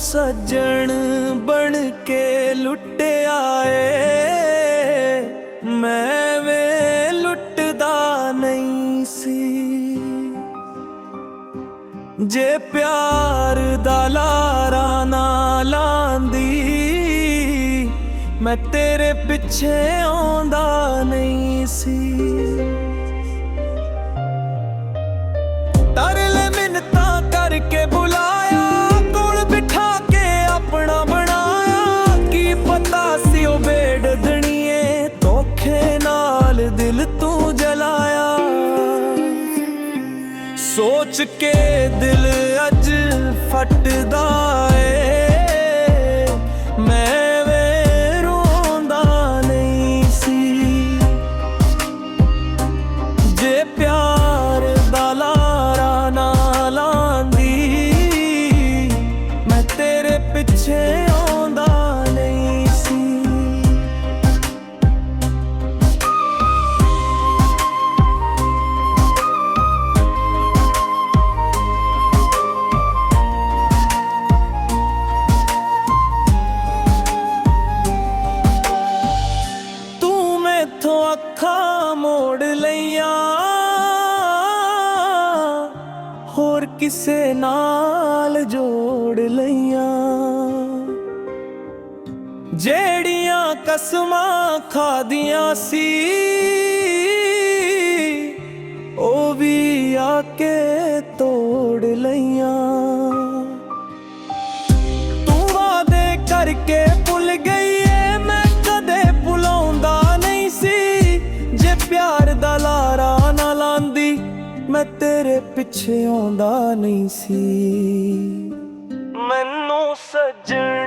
सज्जन बन के लुटिया ए, मैं वे लुटदा नहीं सी। जे प्यार दा लारा ना लांदी, मैं तेरे पिछे आउंदा नहीं सी। तरले मिन्नता करके बुलाया, कोल बिठा के अपना बनाया। की पता सी ओ बेड़दणीए, धोखे नाल दिल तू जलाया। सोच के दिल अज फटदा ए, मैं वे रोंदा नहीं सी। जे प्यार दा लारा ना लांदी, मैं तेरे पिछे आउंदा नहीं सी। अखां मोड़ लईया, होर किसे नाल जोड़ लईया। जेड़ियां कसमां खादियां सी, ओ भी आके तोड़ लईया। तू वादे करके भुल गई है, मैं कदे भुलाउंदा नहीं सी। जे प्यार दा लारा ना लांदी, मैं तेरे पिछे आउंदा नहीं सी। मैनू सज्जन